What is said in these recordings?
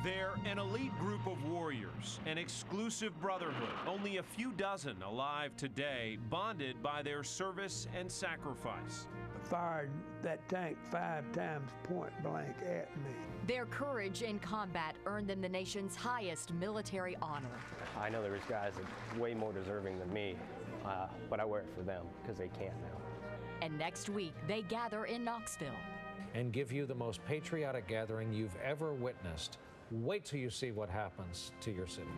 They're an elite group of warriors, an exclusive brotherhood, only a few dozen alive today, bonded by their service and sacrifice. Fired that tank 5 times point blank at me. Their courage in combat earned them the nation's highest military honor. I know there's guys that are way more deserving than me, but I wear it for them because they can't now. And next week, they gather in Knoxville. And give you the most patriotic gathering you've ever witnessed. Wait till you see what happens to your city.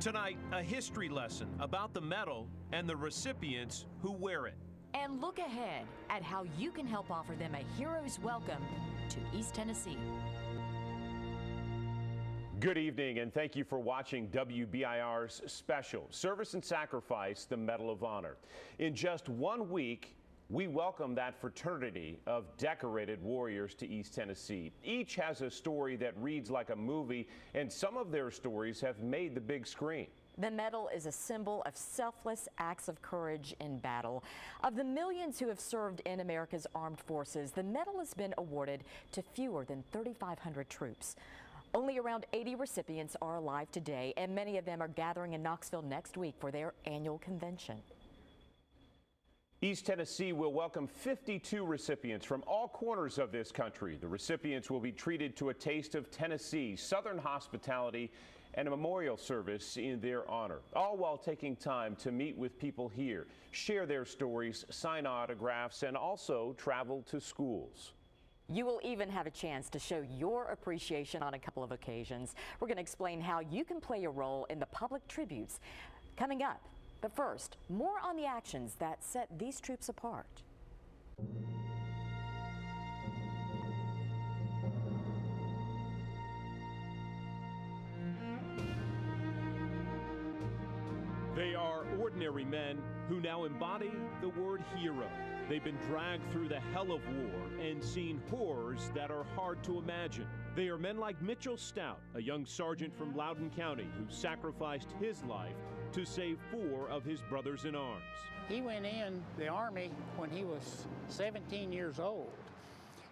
Tonight, a history lesson about the medal and the recipients who wear it. And look ahead at how you can help offer them a hero's welcome to East Tennessee. Good evening, and thank you for watching WBIR's special Service and Sacrifice, the Medal of Honor. In just 1 week, we welcome that fraternity of decorated warriors to East Tennessee. Each has a story that reads like a movie, and some of their stories have made the big screen. The medal is a symbol of selfless acts of courage in battle. Of the millions who have served in America's armed forces, the medal has been awarded to fewer than 3,500 troops. Only around 80 recipients are alive today, and many of them are gathering in Knoxville next week for their annual convention. East Tennessee will welcome 52 recipients from all corners of this country. The recipients will be treated to a taste of Tennessee, Southern hospitality, and a memorial service in their honor, all while taking time to meet with people here, share their stories, sign autographs, and also travel to schools. You will even have a chance to show your appreciation on a couple of occasions. We're going to explain how you can play a role in the public tributes coming up. But first, more on the actions that set these troops apart. They are ordinary men who now embody the word hero. They've been dragged through the hell of war and seen horrors that are hard to imagine. They are men like Mitchell Stout, a young sergeant from Loudoun County who sacrificed his life to save 4 of his brothers in arms. He went in the Army when he was 17 years old,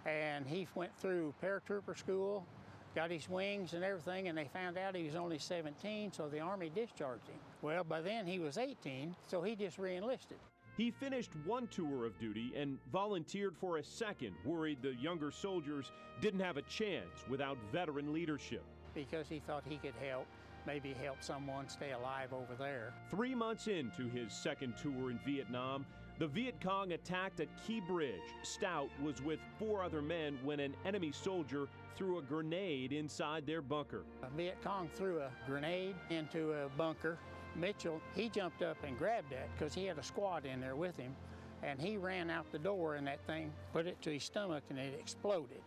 and he went through paratrooper school, got his wings and everything, and they found out he was only 17, so the Army discharged him. Well, by then he was 18, so he just re-enlisted. He finished 1 tour of duty and volunteered for a second, worried the younger soldiers didn't have a chance without veteran leadership. Because he thought he could help, maybe help someone stay alive over there. 3 months into his second tour in Vietnam, the Viet Cong attacked a key bridge. Stout was with 4 other men when an enemy soldier threw a grenade inside their bunker. A Viet Cong threw a grenade into a bunker. Mitchell, he jumped up and grabbed that because he had a squad in there with him, and he ran out the door, and that thing put it to his stomach and it exploded.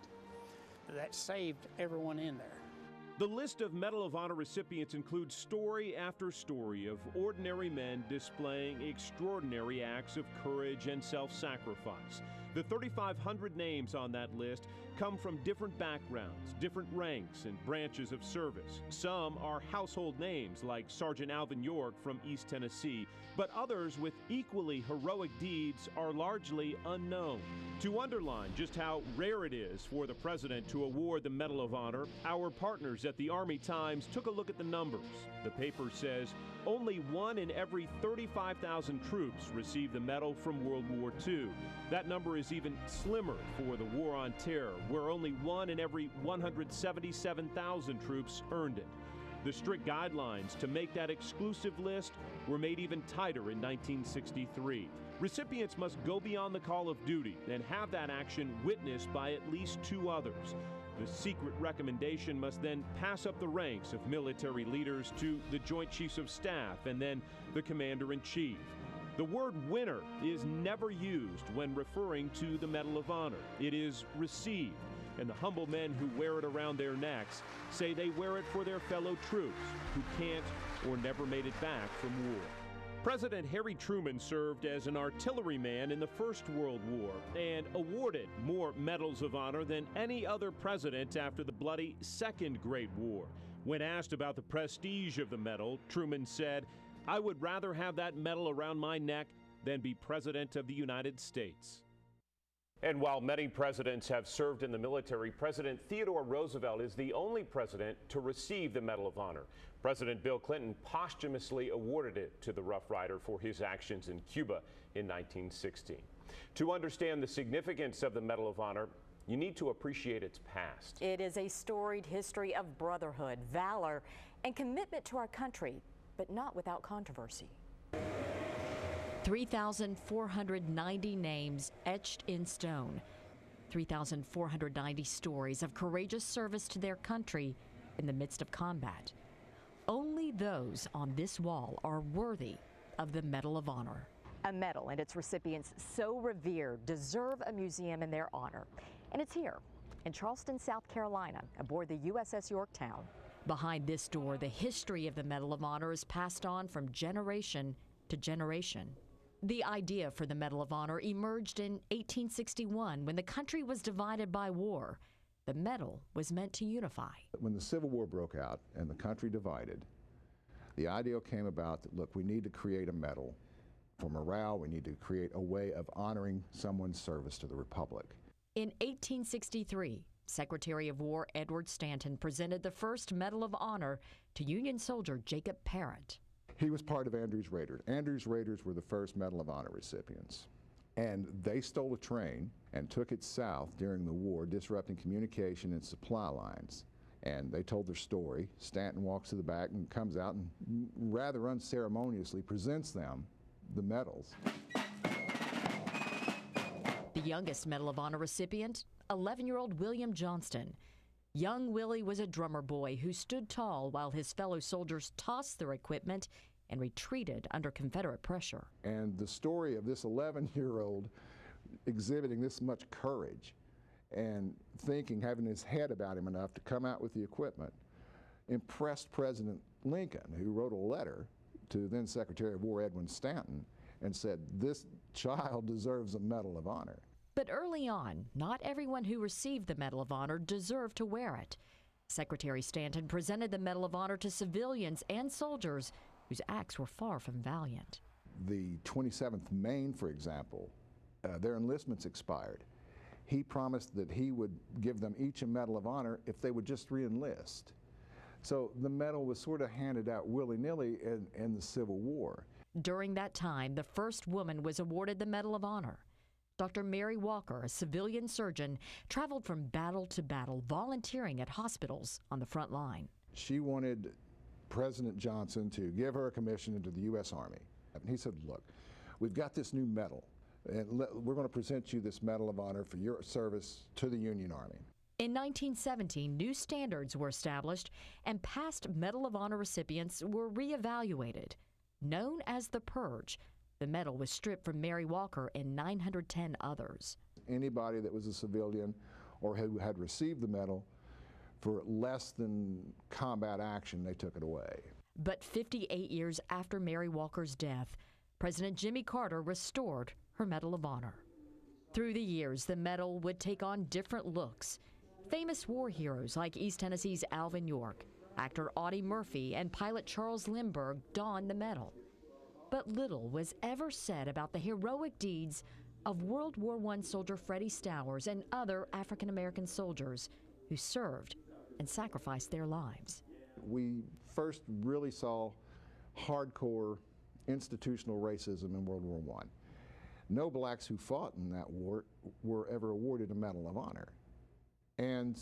That saved everyone in there. The list of Medal of Honor recipients includes story after story of ordinary men displaying extraordinary acts of courage and self-sacrifice. The 3,500 names on that list come from different backgrounds, different ranks and branches of service. Some are household names like Sergeant Alvin York from East Tennessee, but others with equally heroic deeds are largely unknown. To underline just how rare it is for the president to award the Medal of Honor, our partners at the Army Times took a look at the numbers. The paper says only 1 in every 35,000 troops received the medal from World War II. That number is even slimmer for the War on Terror, where only 1 in every 177,000 troops earned it. The strict guidelines to make that exclusive list were made even tighter in 1963. Recipients must go beyond the call of duty and have that action witnessed by at least 2 others. The secret recommendation must then pass up the ranks of military leaders to the Joint Chiefs of Staff and then the Commander-in-Chief. The word winner is never used when referring to the Medal of Honor. It is received, and the humble men who wear it around their necks say they wear it for their fellow troops who can't or never made it back from war. President Harry Truman served as an artilleryman in the First World War and awarded more medals of honor than any other president after the bloody Second Great War. When asked about the prestige of the medal, Truman said, "I would rather have that medal around my neck than be President of the United States." And while many presidents have served in the military, President Theodore Roosevelt is the only president to receive the Medal of Honor. President Bill Clinton posthumously awarded it to the Rough Rider for his actions in Cuba in 1916. To understand the significance of the Medal of Honor, you need to appreciate its past. It is a storied history of brotherhood, valor, and commitment to our country, but not without controversy. 3,490 names etched in stone. 3,490 stories of courageous service to their country in the midst of combat. Only those on this wall are worthy of the Medal of Honor. A medal and its recipients so revered deserve a museum in their honor. And it's here in Charleston, South Carolina, aboard the USS Yorktown. Behind this door, the history of the Medal of Honor is passed on from generation to generation. The idea for the Medal of Honor emerged in 1861 when the country was divided by war. The medal was meant to unify. When the Civil War broke out and the country divided, the idea came about that, look, we need to create a medal for morale. We need to create a way of honoring someone's service to the Republic. In 1863, Secretary of War Edward Stanton presented the first Medal of Honor to Union soldier Jacob Parrott. He was part of Andrews Raiders. Andrews Raiders were the first Medal of Honor recipients. And they stole a train and took it south during the war, disrupting communication and supply lines. And they told their story. Stanton walks to the back and comes out and rather unceremoniously presents them the medals. The youngest Medal of Honor recipient, 11-year-old William Johnston. Young Willie was a drummer boy who stood tall while his fellow soldiers tossed their equipment and retreated under Confederate pressure. And the story of this 11-year-old exhibiting this much courage and thinking, having his head about him enough to come out with the equipment, impressed President Lincoln, who wrote a letter to then Secretary of War Edwin Stanton and said, this child deserves a Medal of Honor. But early on, not everyone who received the Medal of Honor deserved to wear it. Secretary Stanton presented the Medal of Honor to civilians and soldiers whose acts were far from valiant. The 27th Maine, for example, their enlistments expired. He promised that he would give them each a Medal of Honor if they would just re-enlist. So the medal was sort of handed out willy-nilly in the Civil War. During that time, the first woman was awarded the Medal of Honor. Dr. Mary Walker, a civilian surgeon, traveled from battle to battle, volunteering at hospitals on the front line. She wanted President Johnson to give her a commission into the U.S. Army. And he said, look, we've got this new medal, and we're going to present you this Medal of Honor for your service to the Union Army. In 1917, new standards were established, and past Medal of Honor recipients were reevaluated. Known as the Purge, the medal was stripped from Mary Walker and 910 others. Anybody that was a civilian or who had received the medal for less than combat action, they took it away. But 58 years after Mary Walker's death, President Jimmy Carter restored her Medal of Honor. Through the years, the medal would take on different looks. Famous war heroes like East Tennessee's Alvin York, actor Audie Murphy, and pilot Charles Lindbergh donned the medal. But little was ever said about the heroic deeds of World War I soldier Freddie Stowers and other African-American soldiers who served and sacrificed their lives. We first really saw hardcore institutional racism in World War I. No blacks who fought in that war were ever awarded a Medal of Honor. And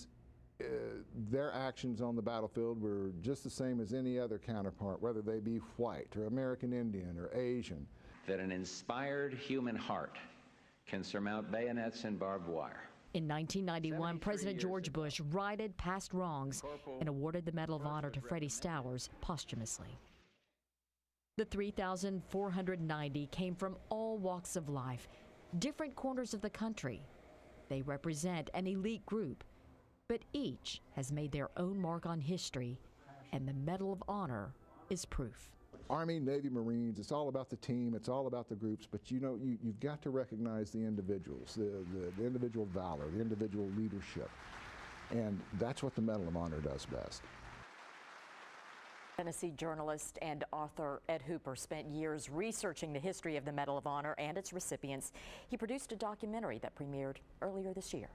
their actions on the battlefield were just the same as any other counterpart, whether they be white or American Indian or Asian. That an inspired human heart can surmount bayonets and barbed wire. In 1991, President George Bush righted past wrongs and awarded the Medal of Honor to Freddie Stowers posthumously. The 3,490 came from all walks of life, different corners of the country. They represent an elite group, but each has made their own mark on history, and the Medal of Honor is proof. Army, Navy, Marines, it's all about the team, it's all about the groups, but you know, you've got to recognize the individuals, the individual valor, the individual leadership, and that's what the Medal of Honor does best. Tennessee journalist and author Ed Hooper spent years researching the history of the Medal of Honor and its recipients. He produced a documentary that premiered earlier this year.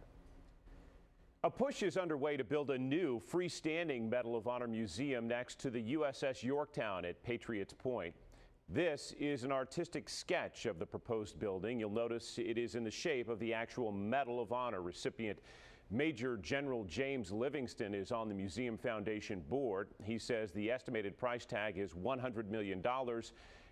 A push is underway to build a new freestanding Medal of Honor museum next to the USS Yorktown at Patriots Point. This is an artistic sketch of the proposed building. You'll notice it is in the shape of the actual Medal of Honor recipient. Major General James Livingston is on the Museum Foundation board. He says the estimated price tag is $100 million,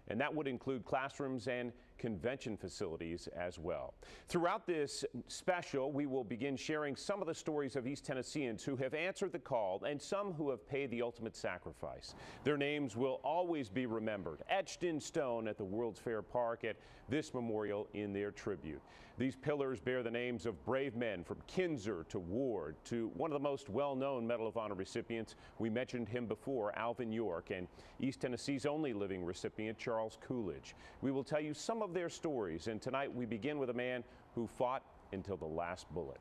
and that would include classrooms and convention facilities as well. Throughout this special, we will begin sharing some of the stories of East Tennesseans who have answered the call and some who have paid the ultimate sacrifice. Their names will always be remembered, etched in stone at the World's Fair Park at this memorial in their tribute. These pillars bear the names of brave men from Kinzer to Ward to one of the most well-known Medal of Honor recipients. We mentioned him before, Alvin York, and East Tennessee's only living recipient, Charles Coolidge. We will tell you some of their stories, and tonight we begin with a man who fought until the last bullet.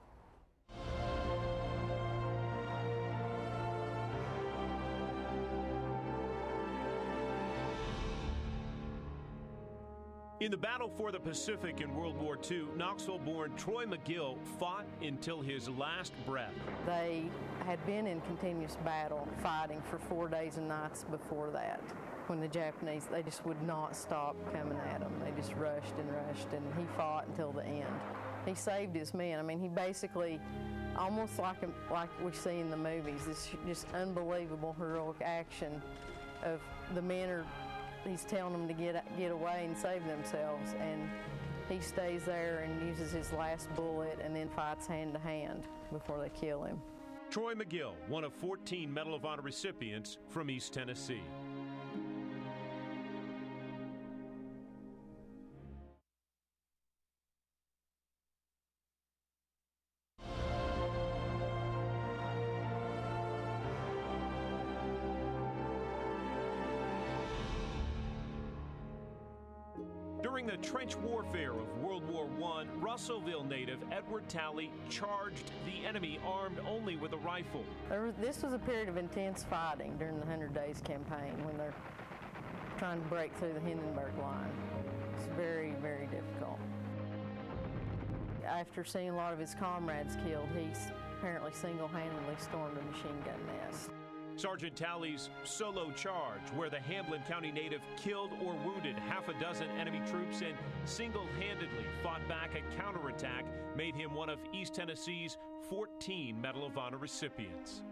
In the battle for the Pacific in World War II, Knoxville-born Troy McGill fought until his last breath. They had been in continuous battle, fighting for 4 days and nights before that. When the Japanese, they just would not stop coming at him. They just rushed, and he fought until the end. He saved his men. I mean, he basically, almost like we see in the movies, this just unbelievable heroic action of the men are, he's telling them to get away and save themselves, and he stays there and uses his last bullet and then fights hand to hand before they kill him. Troy McGill, one of 14 Medal of Honor recipients from East Tennessee. During the trench warfare of World War I, Russellville native Edward Talley charged the enemy armed only with a rifle. This was a period of intense fighting during the 100 Days campaign when they're trying to break through the Hindenburg line. It's very, very difficult. After seeing a lot of his comrades killed, he apparently single-handedly stormed a machine gun nest. Sergeant Talley's solo charge, where the Hamblin County native killed or wounded half a dozen enemy troops and single-handedly fought back a counterattack, made him one of East Tennessee's 14 Medal of Honor recipients.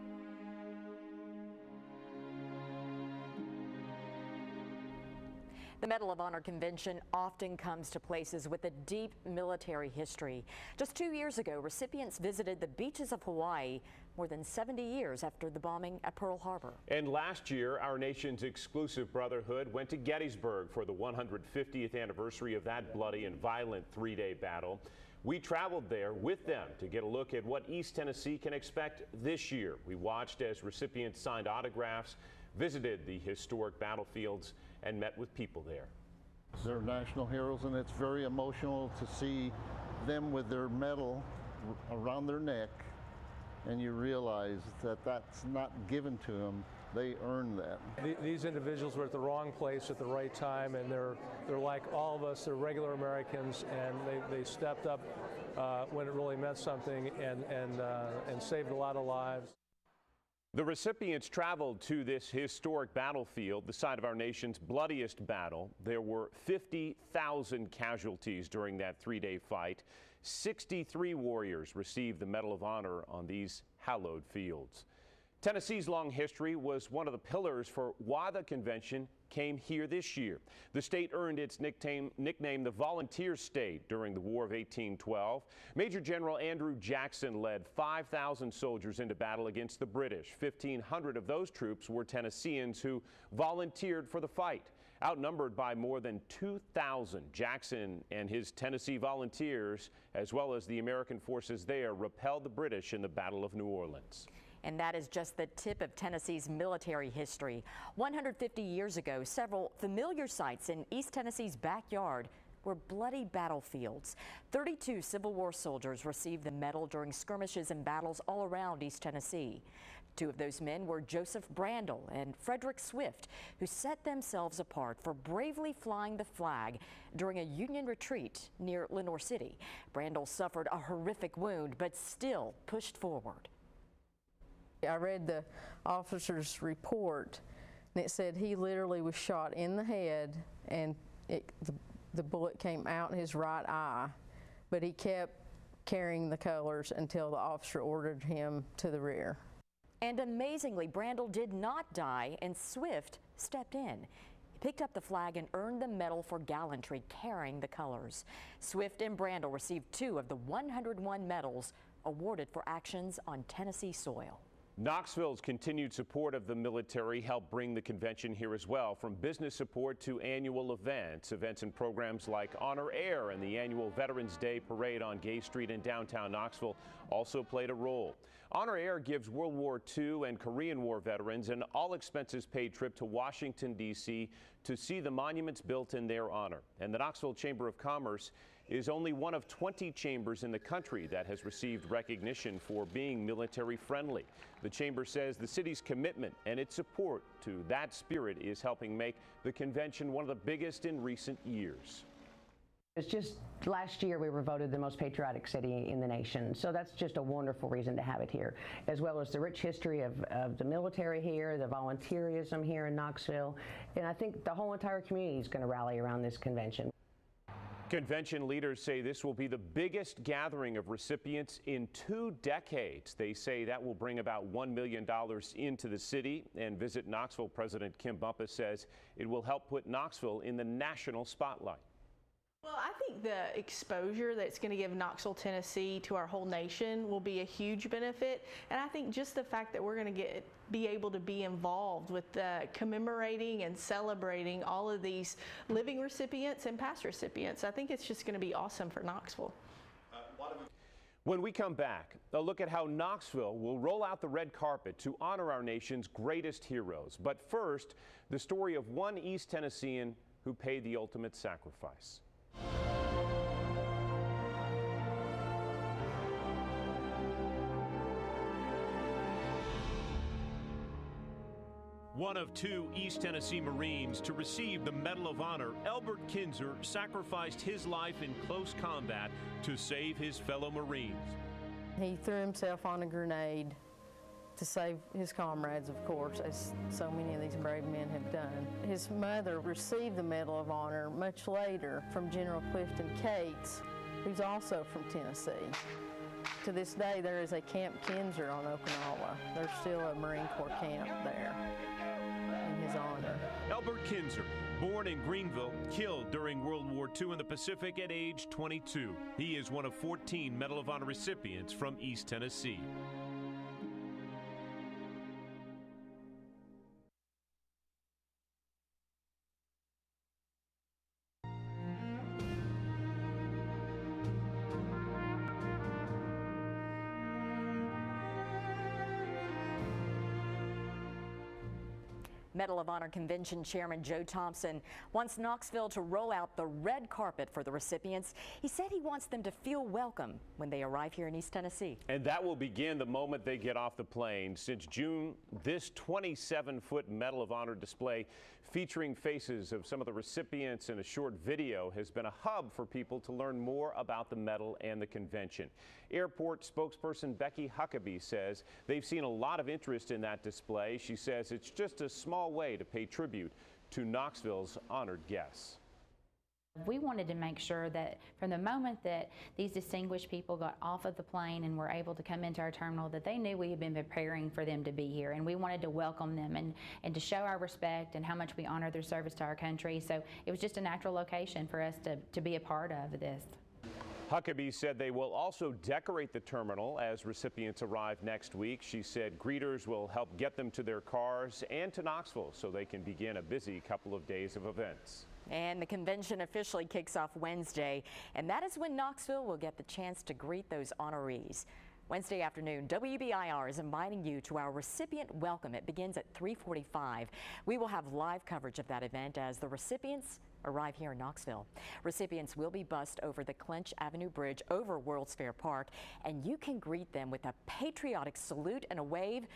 The Medal of Honor convention often comes to places with a deep military history. Just 2 years ago, recipients visited the beaches of Hawaii more than 70 years after the bombing at Pearl Harbor. And last year, our nation's exclusive brotherhood went to Gettysburg for the 150th anniversary of that bloody and violent three-day battle. We traveled there with them to get a look at what East Tennessee can expect this year. We watched as recipients signed autographs, visited the historic battlefields, and met with people there. They're national heroes, and it's very emotional to see them with their medal around their neck, and you realize that that's not given to them. They earned that. These individuals were at the wrong place at the right time, and they're like all of us. They're regular Americans, and they stepped up when it really meant something and saved a lot of lives. The recipients traveled to this historic battlefield, the site of our nation's bloodiest battle. There were 50,000 casualties during that three-day fight. 63 warriors received the Medal of Honor on these hallowed fields. Tennessee's long history was one of the pillars for why the convention came here this year. The state earned its nickname the Volunteer State during the War of 1812. Major General Andrew Jackson led 5,000 soldiers into battle against the British. 1,500 of those troops were Tennesseans who volunteered for the fight. Outnumbered by more than 2,000, Jackson and his Tennessee volunteers, as well as the American forces there, repelled the British in the Battle of New Orleans. And that is just the tip of Tennessee's military history. 150 years ago, several familiar sights in East Tennessee's backyard were bloody battlefields. 32 Civil War soldiers received the medal during skirmishes and battles all around East Tennessee. Two of those men were Joseph Brandel and Frederick Swift, who set themselves apart for bravely flying the flag during a Union retreat near Lenoir City. Brandel suffered a horrific wound, but still pushed forward. I read the officer's report, and it said he literally was shot in the head, and the bullet came out in his right eye, but he kept carrying the colors until the officer ordered him to the rear. And amazingly, Brandel did not die, and Swift stepped in. He picked up the flag and earned the medal for gallantry carrying the colors. Swift and Brandel received 2 of the 101 medals awarded for actions on Tennessee soil. Knoxville's continued support of the military helped bring the convention here as well, from business support to annual events. Events and programs like Honor Air and the annual Veterans Day Parade on Gay Street in downtown Knoxville also played a role. Honor Air gives World War II and Korean War veterans an all-expenses-paid trip to Washington, D.C. to see the monuments built in their honor. And the Knoxville Chamber of Commerce is only one of 20 chambers in the country that has received recognition for being military-friendly. The chamber says the city's commitment and its support to that spirit is helping make the convention one of the biggest in recent years. It's just last year we were voted the most patriotic city in the nation, so that's just a wonderful reason to have it here, as well as the rich history of the military here, the volunteerism here in Knoxville, and I think the whole entire community is going to rally around this convention. Convention leaders say this will be the biggest gathering of recipients in 2 decades. They say that will bring about $1 million into the city. And Visit Knoxville President Kim Bumpus says it will help put Knoxville in the national spotlight. Well, I think the exposure that's going to give Knoxville, Tennessee to our whole nation will be a huge benefit. And I think just the fact that we're going to be able to be involved with commemorating and celebrating all of these living recipients and past recipients, I think it's just going to be awesome for Knoxville. When we come back, a look at how Knoxville will roll out the red carpet to honor our nation's greatest heroes. But first, the story of one East Tennessean who paid the ultimate sacrifice. One of 2 East Tennessee Marines to receive the Medal of Honor, Albert Kinzer sacrificed his life in close combat to save his fellow Marines. He threw himself on a grenade to save his comrades, of course, as so many of these brave men have done. His mother received the Medal of Honor much later from General Clifton Cates, who's also from Tennessee. To this day, there is a Camp Kinzer on Okinawa. There's still a Marine Corps camp there in his honor. Albert Kinzer, born in Greenville, killed during World War II in the Pacific at age 22. He is one of 14 Medal of Honor recipients from East Tennessee. Medal of Honor Convention Chairman Joe Thompson wants Knoxville to roll out the red carpet for the recipients. He said he wants them to feel welcome when they arrive here in East Tennessee. And that will begin the moment they get off the plane. Since June, this 27-foot Medal of Honor display featuring faces of some of the recipients and a short video has been a hub for people to learn more about the medal and the convention. Airport spokesperson Becky Huckabee says they've seen a lot of interest in that display. She says it's just a small way to pay tribute to Knoxville's honored guests. We wanted to make sure that from the moment that these distinguished people got off of the plane and were able to come into our terminal, that they knew we had been preparing for them to be here, and we wanted to welcome them and to show our respect and how much we honor their service to our country. So it was just a natural location for us to be a part of this. Huckabee said they will also decorate the terminal as recipients arrive next week. She said greeters will help get them to their cars and to Knoxville so they can begin a busy couple of days of events. And the convention officially kicks off Wednesday, and that is when Knoxville will get the chance to greet those honorees. Wednesday afternoon, WBIR is inviting you to our recipient welcome. It begins at 3:45. We will have live coverage of that event as the recipients arrive here in Knoxville. Recipients will be bussed over the Clinch Avenue Bridge over World's Fair Park, and you can greet them with a patriotic salute and a wave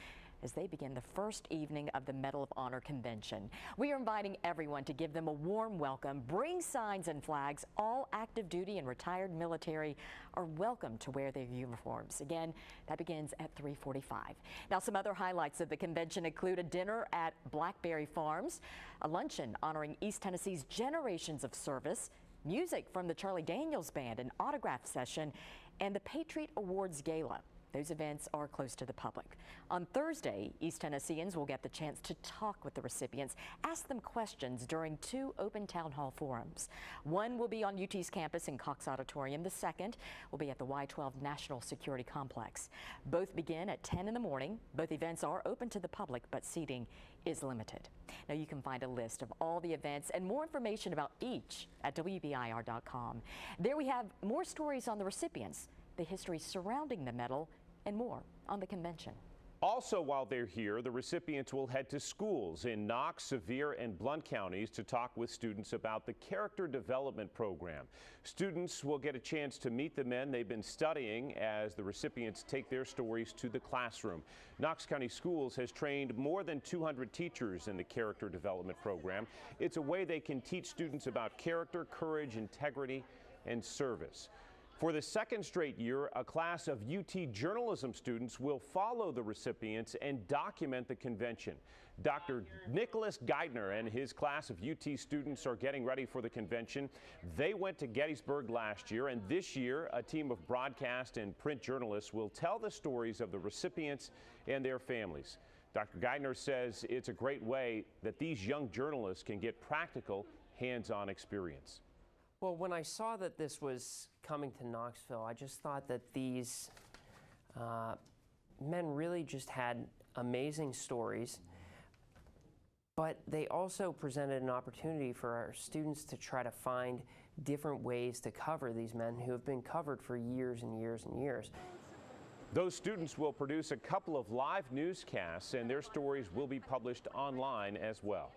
as they begin the first evening of the Medal of Honor convention. We are inviting everyone to give them a warm welcome. Bring signs and flags. All active duty and retired military are welcome to wear their uniforms. Again, that begins at 3:45. Now, some other highlights of the convention include a dinner at Blackberry Farms, a luncheon honoring East Tennessee's generations of service, music from the Charlie Daniels Band, an autograph session, and the Patriot Awards Gala. Those events are close to the public. On Thursday, East Tennesseans will get the chance to talk with the recipients, ask them questions during 2 open town hall forums. One will be on UT's campus in Cox Auditorium. The second will be at the Y-12 National Security Complex. Both begin at 10 in the morning. Both events are open to the public, but seating is limited. Now, you can find a list of all the events and more information about each at WBIR.com. There we have more stories on the recipients, the history surrounding the medal, and more on the convention. Also, while they're here, the recipients will head to schools in Knox, Sevier, and Blount counties to talk with students about the Character Development Program. Students will get a chance to meet the men they've been studying as the recipients take their stories to the classroom. Knox County Schools has trained more than 200 teachers in the Character Development Program. It's a way they can teach students about character, courage, integrity, and service. For the second straight year, a class of UT journalism students will follow the recipients and document the convention. Dr. Nicholas Geithner and his class of UT students are getting ready for the convention. They went to Gettysburg last year, and this year, a team of broadcast and print journalists will tell the stories of the recipients and their families. Dr. Geithner says it's a great way that these young journalists can get practical, hands-on experience. Well, when I saw that this was coming to Knoxville, I just thought that these men really just had amazing stories, but they also presented an opportunity for our students to try to find different ways to cover these men who have been covered for years and years and years. Those students will produce a couple of live newscasts, and their stories will be published online as well.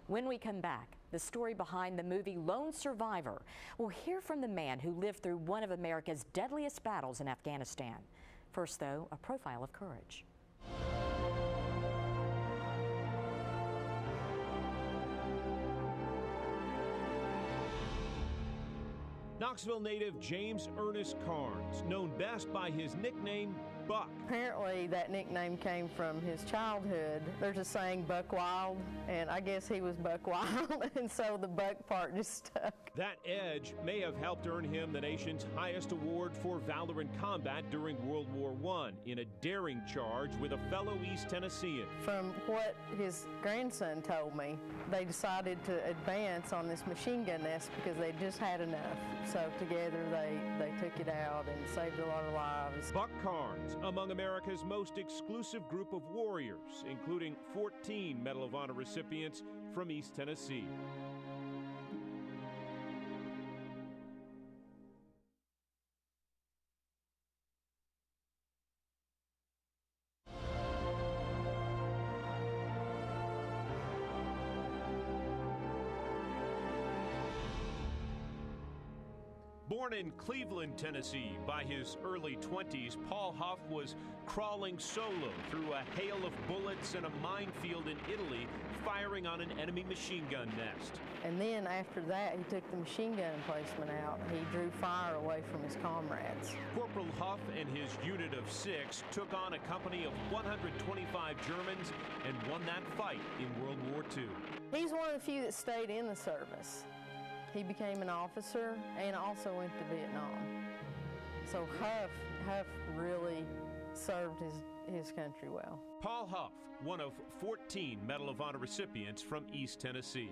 When we come back, the story behind the movie Lone Survivor. We'll hear from the man who lived through one of America's deadliest battles in Afghanistan. First, though, a profile of courage. Knoxville native James Ernest Carnes, known best by his nickname Buck. Apparently that nickname came from his childhood. There's a saying, Buck Wild, and I guess he was Buck Wild, and so the Buck part just stuck. That edge may have helped earn him the nation's highest award for valor in combat during World War I in a daring charge with a fellow East Tennessean. From what his grandson told me, they decided to advance on this machine gun nest because they just had enough. So together they took it out and saved a lot of lives. Buck Carnes, among America's most exclusive group of warriors, including 14 Medal of Honor recipients from East Tennessee. Born in Cleveland, Tennessee, by his early 20s, Paul Huff was crawling solo through a hail of bullets in a minefield in Italy, firing on an enemy machine gun nest. And then after that, he took the machine gun emplacement out. He drew fire away from his comrades. Corporal Huff and his unit of 6 took on a company of 125 Germans and won that fight in World War II. He's one of the few that stayed in the service. He became an officer and also went to Vietnam. So Huff really served his country well. Paul Huff, one of 14 Medal of Honor recipients from East Tennessee.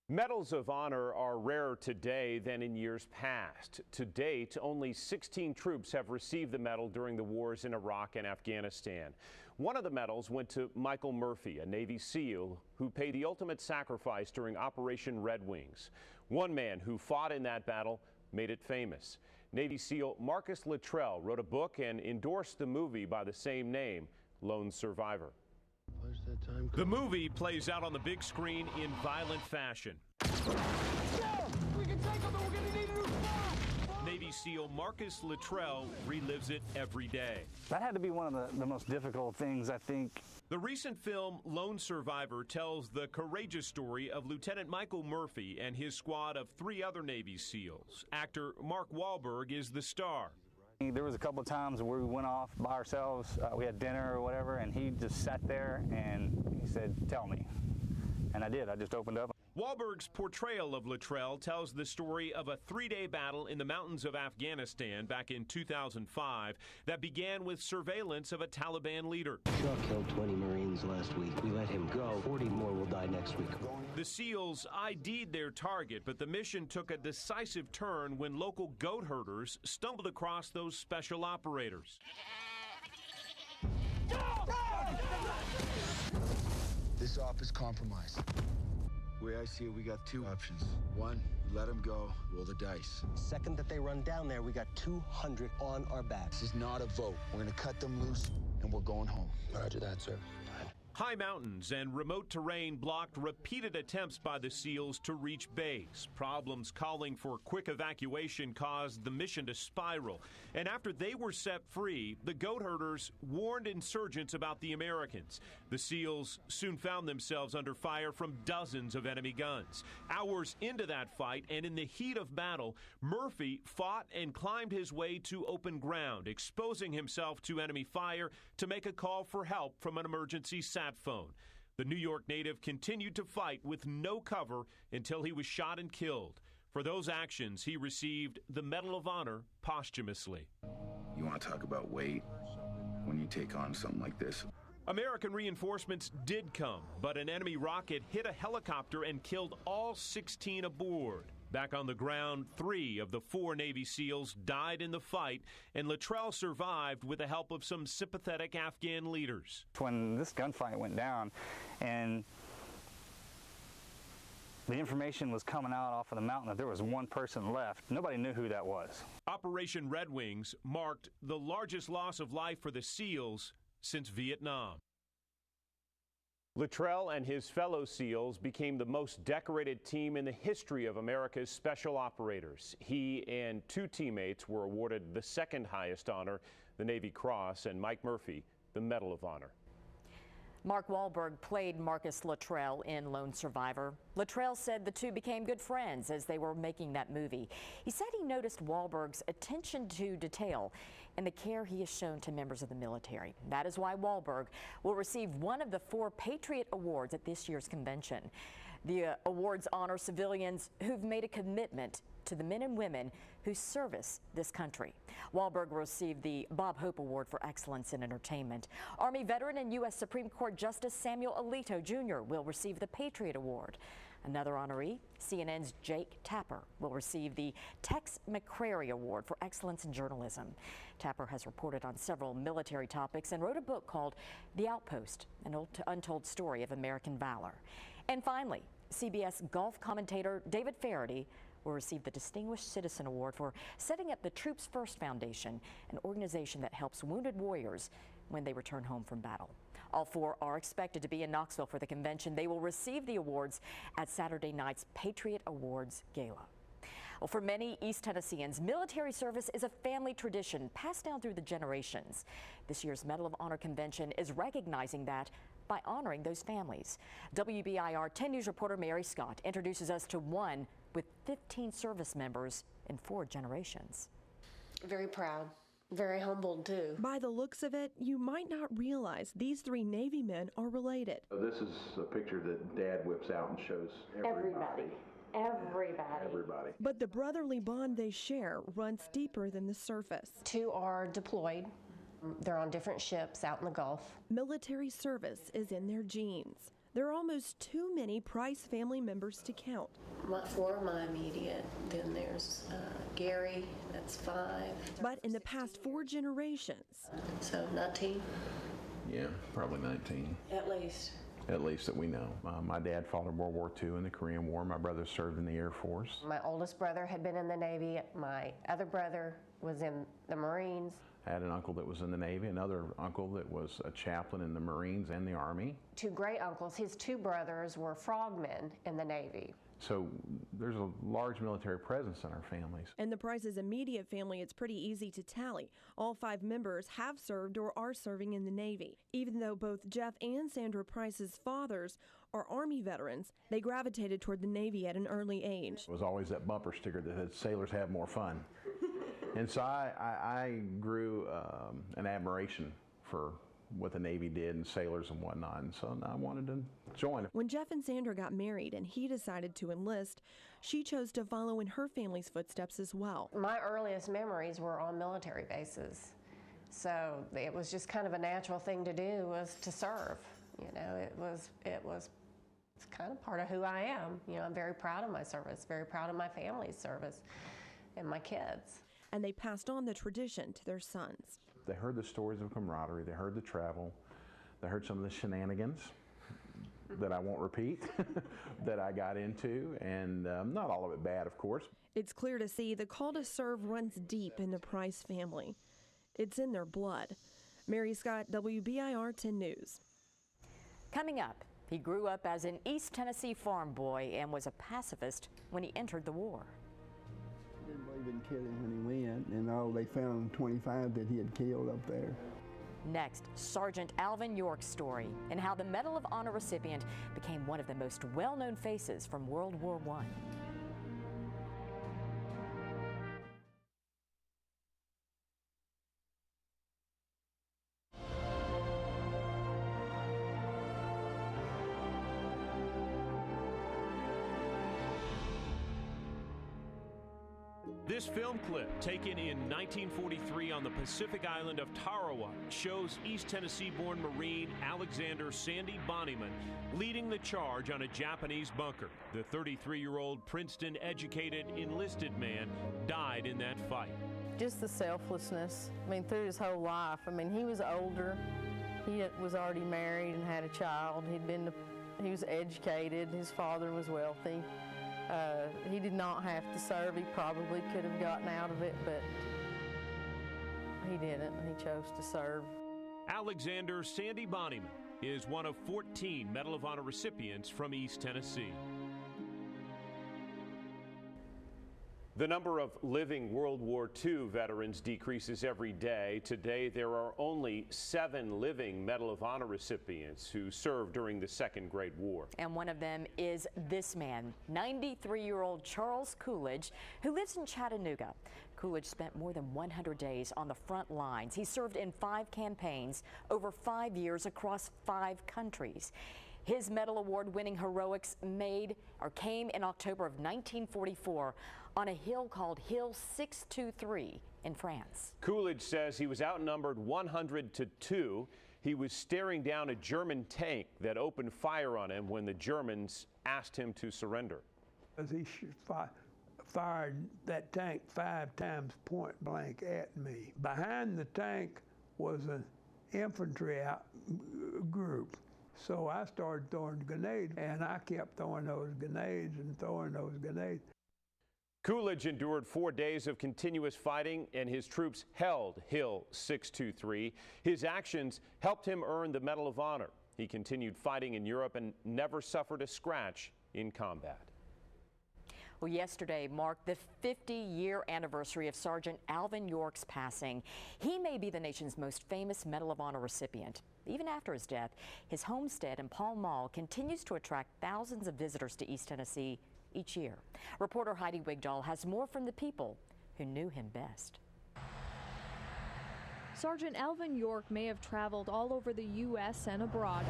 Medals of Honor are rarer today than in years past. To date, only 16 troops have received the medal during the wars in Iraq and Afghanistan. One of the medals went to Michael Murphy, a Navy SEAL who paid the ultimate sacrifice during Operation Red Wings. One man who fought in that battle made it famous. Navy SEAL Marcus Luttrell wrote a book and endorsed the movie by the same name, Lone Survivor. Push that time. The movie plays out on the big screen in violent fashion. Navy SEAL Marcus Luttrell relives it every day. That had to be one of the most difficult things, I think. The recent film Lone Survivor tells the courageous story of Lieutenant Michael Murphy and his squad of 3 other Navy SEALs. Actor Mark Wahlberg is the star. There was a couple of times where we went off by ourselves. We had dinner or whatever, and he just sat there and he said, "Tell me." And I did. I just opened up. Wahlberg's portrayal of Luttrell tells the story of a 3-day battle in the mountains of Afghanistan back in 2005 that began with surveillance of a Taliban leader. Shaw killed 20 Marines last week. We let him go. 40 more will die next week. The SEALs ID'd their target, but the mission took a decisive turn when local goat herders stumbled across those special operators. This op is compromised. The way I see it, we got 2 options. 1, we let them go, roll the dice. Second that they run down there, we got 200 on our backs. This is not a vote. We're gonna cut them loose, and we're going home. Roger that, sir. High mountains and remote terrain blocked repeated attempts by the SEALs to reach base. Problems calling for quick evacuation caused the mission to spiral. And after they were set free, the goat herders warned insurgents about the Americans. The SEALs soon found themselves under fire from dozens of enemy guns. Hours into that fight and in the heat of battle, Murphy fought and climbed his way to open ground, exposing himself to enemy fire to make a call for help from an emergency sat phone. The New York native continued to fight with no cover until he was shot and killed. For those actions, he received the Medal of Honor posthumously. You want to talk about weight when you take on something like this? American reinforcements did come, but an enemy rocket hit a helicopter and killed all 16 aboard. Back on the ground, 3 of the 4 Navy SEALs died in the fight, and Luttrell survived with the help of some sympathetic Afghan leaders. When this gunfight went down and the information was coming out off of the mountain that there was 1 person left, nobody knew who that was. Operation Red Wings marked the largest loss of life for the SEALs since Vietnam. Luttrell and his fellow SEALs became the most decorated team in the history of America's special operators. He and 2 teammates were awarded the 2nd highest honor, the Navy Cross, and Mike Murphy, the Medal of Honor. Mark Wahlberg played Marcus Luttrell in Lone Survivor. Luttrell said the 2 became good friends as they were making that movie. He said he noticed Wahlberg's attention to detail and the care he has shown to members of the military. That is why Wahlberg will receive one of the 4 Patriot Awards at this year's convention. The awards honor civilians who've made a commitment to the men and women who service this country. Wahlberg will receive the Bob Hope Award for Excellence in Entertainment. Army veteran and U.S. Supreme Court Justice Samuel Alito Jr. will receive the Patriot Award. Another honoree, CNN's Jake Tapper, will receive the Tex McCrary Award for Excellence in Journalism. Tapper has reported on several military topics and wrote a book called The Outpost, an untold story of American valor. And finally, CBS golf commentator David Faraday will receive the Distinguished Citizen Award for setting up the Troops First Foundation, an organization that helps wounded warriors when they return home from battle. All 4 are expected to be in Knoxville for the convention. They will receive the awards at Saturday night's Patriot Awards Gala. Well, for many East Tennesseans, military service is a family tradition passed down through the generations. This year's Medal of Honor convention is recognizing that by honoring those families. WBIR 10 News reporter Mary Scott introduces us to one with 15 service members in 4 generations. Very proud. Very humbled, too. By the looks of it, you might not realize these 3 Navy men are related. This is a picture that Dad whips out and shows everybody. Everybody. But the brotherly bond they share runs deeper than the surface. 2 are deployed. They're on different ships out in the Gulf. Military service is in their genes. There are almost too many Price family members to count. 4 of my immediate. Then there's Gary, that's 5. But in the past 4 generations. So 19? Yeah, probably 19. At least. At least that we know. My dad fought in World War II in the Korean War. My brother served in the Air Force. My oldest brother had been in the Navy. My other brother was in the Marines. I had an uncle that was in the Navy, another uncle that was a chaplain in the Marines and the Army. Two great uncles, his two brothers were frogmen in the Navy. So there's a large military presence in our families. And the Price's immediate family, it's pretty easy to tally. All 5 members have served or are serving in the Navy. Even though both Jeff and Sandra Price's fathers are Army veterans, they gravitated toward the Navy at an early age. It was always that bumper sticker that said, "Sailors have more fun." And so I grew an admiration for what the Navy did and sailors and whatnot, and so I wanted to join. When Jeff and Sandra got married and he decided to enlist, she chose to follow in her family's footsteps as well. My earliest memories were on military bases, so it was just kind of a natural thing to do, was to serve. You know, it's kind of part of who I am. You know, I'm very proud of my service, very proud of my family's service and my kids. And they passed on the tradition to their sons. They heard the stories of camaraderie, they heard the travel, they heard some of the shenanigans that I won't repeat that I got into, and not all of it bad, of course. It's clear to see the call to serve runs deep in the Price family. It's in their blood. Mary Scott, WBIR 10 News. Coming up, he grew up as an East Tennessee farm boy and was a pacifist when he entered the war. Didn't believe in killing when he went, and they found 25 that he had killed up there. Next, Sergeant Alvin York's story and how the Medal of Honor recipient became one of the most well-known faces from World War I. This film clip, taken in 1943 on the Pacific island of Tarawa, shows East Tennessee-born Marine Alexander Sandy Bonnyman leading the charge on a Japanese bunker. The 33-year-old Princeton-educated enlisted man died in that fight. Just the selflessness. I mean, through his whole life. I mean, he was older. He was already married and had a child. He was educated. His father was wealthy. He did not have to serve. He probably could have gotten out of it, but he didn't. He chose to serve. Alexander Sandy Bonnyman is one of 14 Medal of Honor recipients from East Tennessee. The number of living World War II veterans decreases every day. Today, there are only 7 living Medal of Honor recipients who served during the Second Great War. And one of them is this man, 93-year-old Charles Coolidge, who lives in Chattanooga. Coolidge spent more than 100 days on the front lines. He served in 5 campaigns over 5 years across 5 countries. His Medal Award-winning heroics came in October of 1944 on a hill called Hill 623 in France. Coolidge says he was outnumbered 100 to 2. He was staring down a German tank that opened fire on him when the Germans asked him to surrender. As he fired that tank 5 times point blank at me. Behind the tank was an infantry group. So I started throwing grenades, and I kept throwing those grenades and throwing those grenades. Coolidge endured 4 days of continuous fighting, and his troops held Hill 623. His actions helped him earn the Medal of Honor. He continued fighting in Europe and never suffered a scratch in combat. Well, yesterday marked the 50-year anniversary of Sergeant Alvin York's passing. He may be the nation's most famous Medal of Honor recipient. Even after his death, his homestead in Pall Mall continues to attract thousands of visitors to East Tennessee each year. Reporter Heidi Wigdahl has more from the people who knew him best. Sergeant Alvin York may have traveled all over the U.S. and abroad,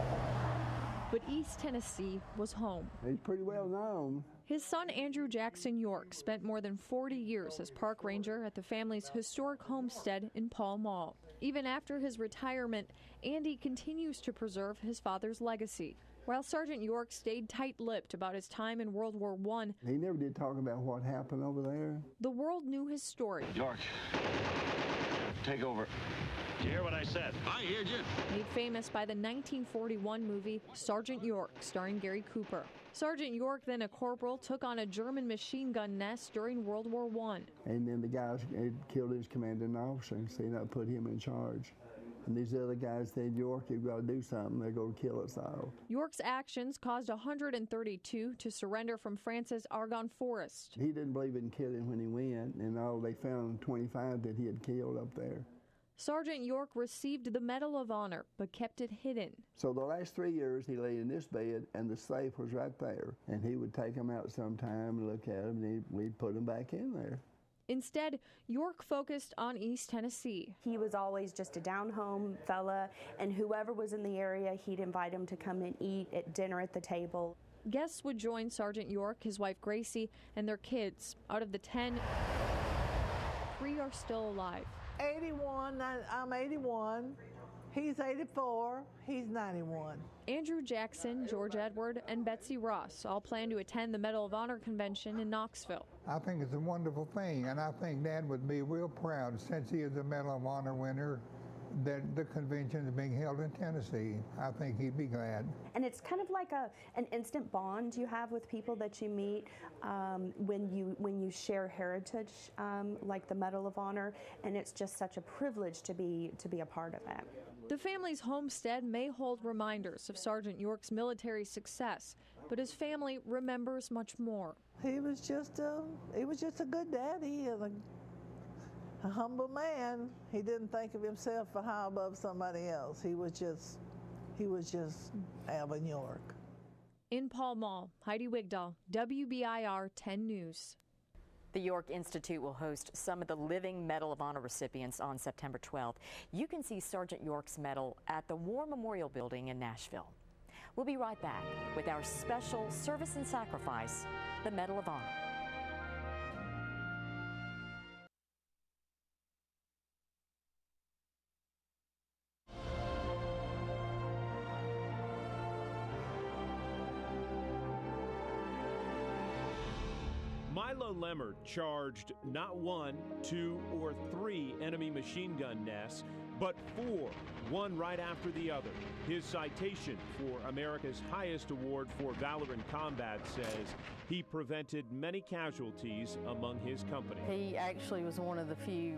but East Tennessee was home. He's pretty well known. His son, Andrew Jackson York, spent more than 40 years as park ranger at the family's historic homestead in Pall Mall. Even after his retirement, Andy continues to preserve his father's legacy. While Sergeant York stayed tight-lipped about his time in World War I, he never did talk about what happened over there. The world knew his story. York, Take over. Did you hear what I said? I heard you. Made famous by the 1941 movie Sergeant York, starring Gary Cooper. Sergeant York, then a corporal, took on a German machine gun nest during World War I. And then the guys had killed his commanding officer, and so they put him in charge. And these other guys said, York, you've got to do something. They're going to kill us all. York's actions caused 132 to surrender from France's Argonne Forest. He didn't believe in killing when he went, and they found 25 that he had killed up there. Sergeant York received the Medal of Honor, but kept it hidden. So the last 3 years, he lay in this bed, and the safe was right there. And he would take them out sometime and look at them, and we'd put them back in there. Instead, York focused on East Tennessee. He was always just a down-home fella, and whoever was in the area, he'd invite him to come and eat at dinner at the table. Guests would join Sergeant York, his wife Gracie, and their kids. Out of the 10, 3 are still alive. 81, I'm 81. He's 84, he's 91. Andrew Jackson, George Edward, and Betsy Ross all plan to attend the Medal of Honor convention in Knoxville. I think it's a wonderful thing, and I think Dad would be real proud, since he is a Medal of Honor winner, that the convention is being held in Tennessee. I think he'd be glad. And it's kind of like an instant bond you have with people that you meet when you share heritage, like the Medal of Honor, and it's just such a privilege to be a part of that. The family's homestead may hold reminders of Sergeant York's military success, but his family remembers much more. He was just a good daddy and a humble man. He didn't think of himself for high above somebody else. He was just Alvin York. In Pall Mall, Heidi Wigdahl, WBIR 10 News. The York Institute will host some of the living Medal of Honor recipients on September 12th. You can see Sergeant York's medal at the War Memorial Building in Nashville. We'll be right back with our special Service and Sacrifice, the Medal of Honor. Milo Lemmer charged not 1, 2, or 3 enemy machine gun nests, but 4, one right after the other. His citation for America's highest award for valor in combat says he prevented many casualties among his company. He actually was one of the few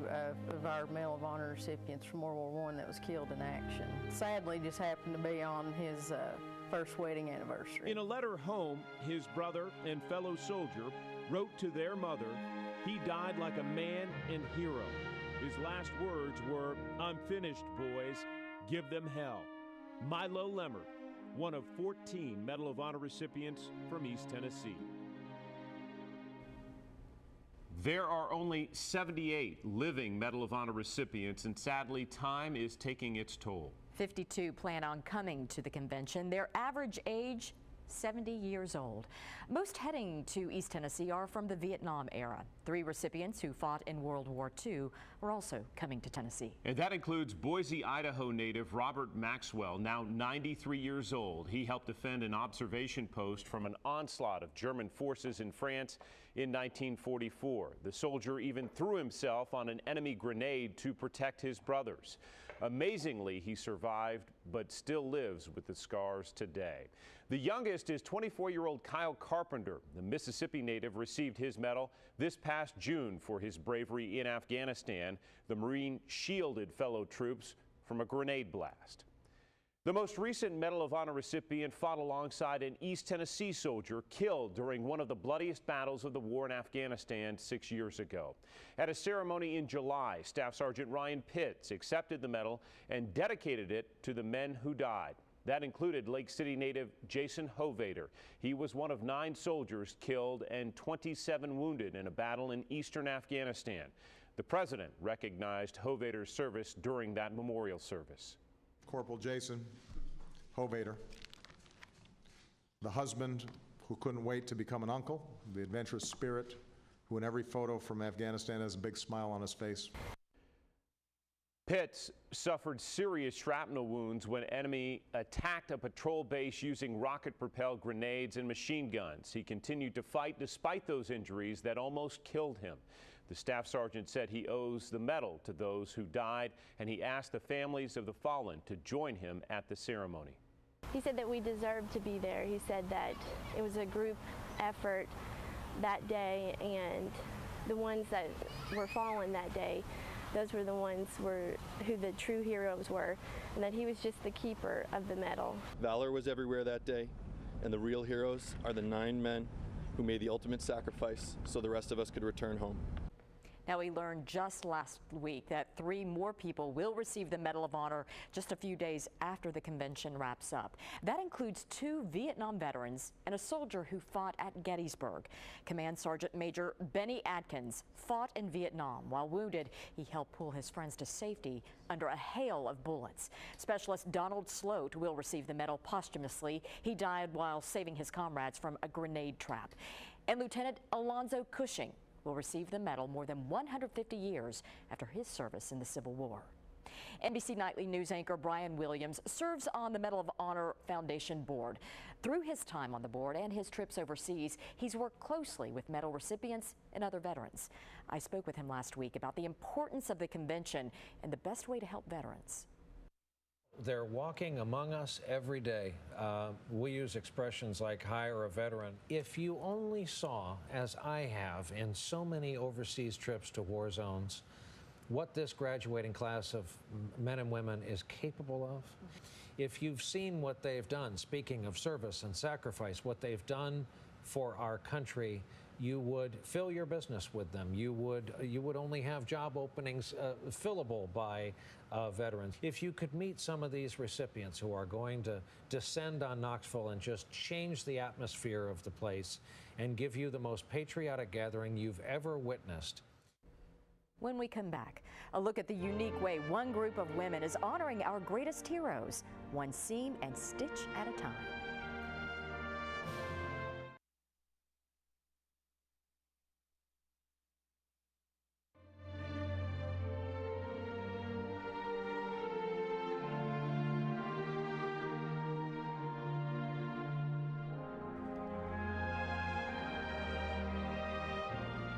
of our Medal of Honor recipients from World War I that was killed in action. Sadly, just happened to be on his first wedding anniversary. In a letter home, his brother and fellow soldier wrote to their mother, "He died like a man and hero." His last words were, "I'm finished, boys. Give them hell." Milo Lemmer, one of 14 Medal of Honor recipients from East Tennessee. There are only 78 living Medal of Honor recipients, and sadly, time is taking its toll. 52 plan on coming to the convention. Their average age, 70 years old. Most heading to East Tennessee are from the Vietnam era. 3 recipients who fought in World War II are also coming to Tennessee. And that includes Boise, Idaho native Robert Maxwell, now 93 years old. He helped defend an observation post from an onslaught of German forces in France in 1944. The soldier even threw himself on an enemy grenade to protect his brothers. Amazingly, he survived, but still lives with the scars today. The youngest is 24-year-old Kyle Carpenter. The Mississippi native received his medal this past June for his bravery in Afghanistan. The Marine shielded fellow troops from a grenade blast. The most recent Medal of Honor recipient fought alongside an East Tennessee soldier killed during one of the bloodiest battles of the war in Afghanistan 6 years ago. At a ceremony in July, Staff Sergeant Ryan Pitts accepted the medal and dedicated it to the men who died. That included Lake City native Jason Hovader. He was one of 9 soldiers killed and 27 wounded in a battle in eastern Afghanistan. The president recognized Hovader's service during that memorial service. Corporal Jason Hovader, the husband who couldn't wait to become an uncle, the adventurous spirit who in every photo from Afghanistan has a big smile on his face. Pitts suffered serious shrapnel wounds when enemy attacked a patrol base using rocket-propelled grenades and machine guns. He continued to fight despite those injuries that almost killed him. The staff sergeant said he owes the medal to those who died, and he asked the families of the fallen to join him at the ceremony. He said that we deserved to be there. He said that it was a group effort that day, and the ones that were fallen that day, those were the ones who the true heroes were, and that he was just the keeper of the medal. Valor was everywhere that day, and the real heroes are the 9 men who made the ultimate sacrifice so the rest of us could return home. Now, we learned just last week that 3 more people will receive the Medal of Honor just a few days after the convention wraps up. That includes 2 Vietnam veterans and a soldier who fought at Gettysburg. Command Sergeant Major Benny Atkins fought in Vietnam. While wounded, he helped pull his friends to safety under a hail of bullets. Specialist Donald Sloat will receive the medal posthumously. He died while saving his comrades from a grenade trap. And Lieutenant Alonzo Cushing will receive the medal more than 150 years after his service in the Civil War. NBC Nightly News anchor Brian Williams serves on the Medal of Honor Foundation board. Through his time on the board and his trips overseas, he's worked closely with medal recipients and other veterans. I spoke with him last week about the importance of the convention and the best way to help veterans. They're walking among us every day. We use expressions like hire a veteran. If you only saw, as I have in so many overseas trips to war zones, what this graduating class of men and women is capable of, if you've seen what they've done, speaking of service and sacrifice, what they've done for our country, you would fill your business with them. You would only have job openings fillable by veterans. If you could meet some of these recipients who are going to descend on Knoxville and just change the atmosphere of the place and give you the most patriotic gathering you've ever witnessed. When we come back, a look at the unique way one group of women is honoring our greatest heroes, one seam and stitch at a time.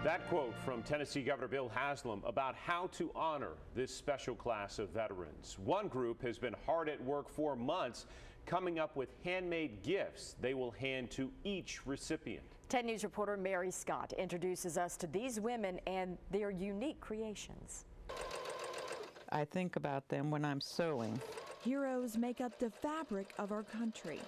That quote from Tennessee Governor Bill Haslam about how to honor this special class of veterans. One group has been hard at work for months coming up with handmade gifts they will hand to each recipient. 10 News reporter Mary Scott introduces us to these women and their unique creations. I think about them when I'm sewing. Heroes make up the fabric of our country.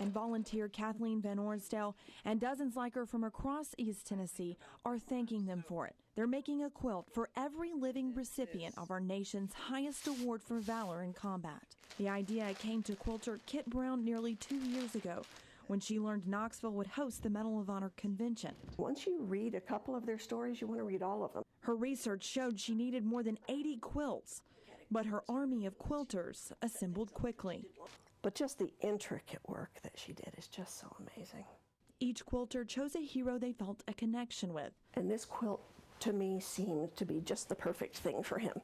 And volunteer Kathleen Van Orsdale and dozens like her from across East Tennessee are thanking them for it. They're making a quilt for every living recipient of our nation's highest award for valor in combat. The idea came to quilter Kit Brown nearly 2 years ago when she learned Knoxville would host the Medal of Honor convention. Once you read a couple of their stories, you want to read all of them. Her research showed she needed more than 80 quilts, but her army of quilters assembled quickly. But just the intricate work that she did is just so amazing. Each quilter chose a hero they felt a connection with. And this quilt, to me, seemed to be just the perfect thing for him.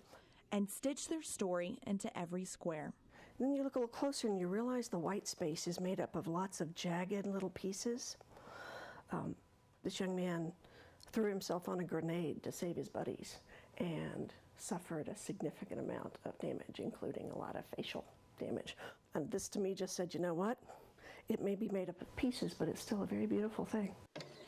And stitched their story into every square. And then you look a little closer and you realize the white space is made up of lots of jagged little pieces. This young man threw himself on a grenade to save his buddies and suffered a significant amount of damage, including a lot of facial damage. And this to me just said, you know what? It may be made up of pieces, but it's still a very beautiful thing.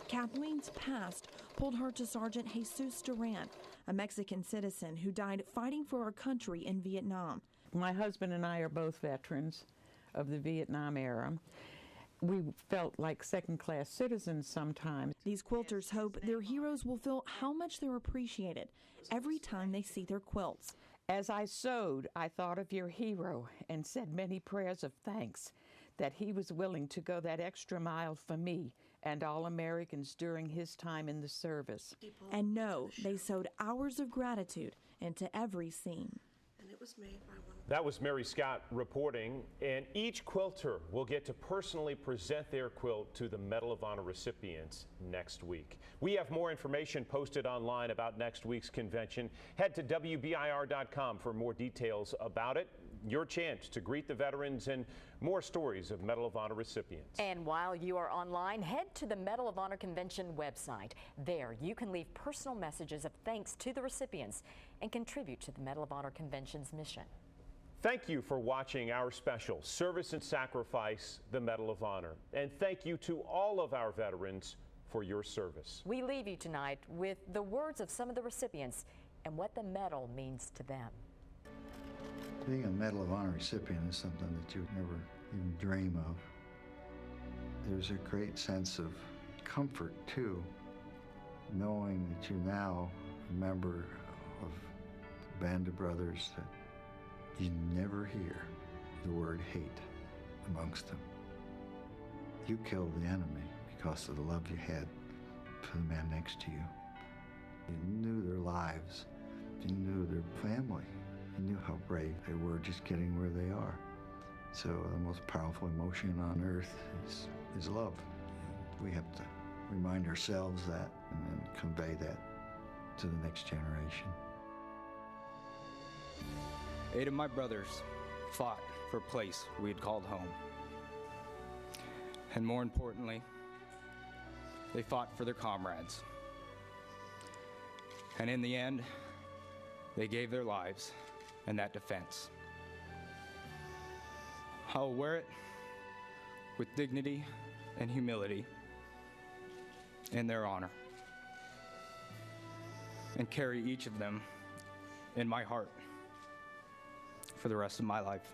Kathleen's past pulled her to Sergeant Jesus Duran, a Mexican citizen who died fighting for our country in Vietnam. My husband and I are both veterans of the Vietnam era. We felt like second-class citizens sometimes. These quilters hope their heroes will feel how much they're appreciated every time they see their quilts. As I sewed, I thought of your hero and said many prayers of thanks that he was willing to go that extra mile for me and all Americans during his time in the service. And know they sewed hours of gratitude into every seam. And it was made by one. That was Mary Scott reporting, and each quilter will get to personally present their quilt to the Medal of Honor recipients next week. We have more information posted online about next week's convention. Head to WBIR.com for more details about it. your chance to greet the veterans and more stories of Medal of Honor recipients. And while you are online, head to the Medal of Honor Convention website. There, you can leave personal messages of thanks to the recipients and contribute to the Medal of Honor Convention's mission. Thank you for watching our special Service and Sacrifice, the Medal of Honor. And thank you to all of our veterans for your service. We leave you tonight with the words of some of the recipients and what the medal means to them. Being a Medal of Honor recipient is something that you would never even dream of. There's a great sense of comfort, too, knowing that you're now a member of a band of brothers that you never hear the word hate amongst them. You killed the enemy because of the love you had for the man next to you. You knew their lives. You knew their family. You knew how brave they were just getting where they are. So the most powerful emotion on earth is love. We have to remind ourselves that and then convey that to the next generation. 8 of my brothers fought for a place we had called home. And more importantly, they fought for their comrades. And in the end, they gave their lives in that defense. I'll wear it with dignity and humility in their honor, and carry each of them in my heart for the rest of my life.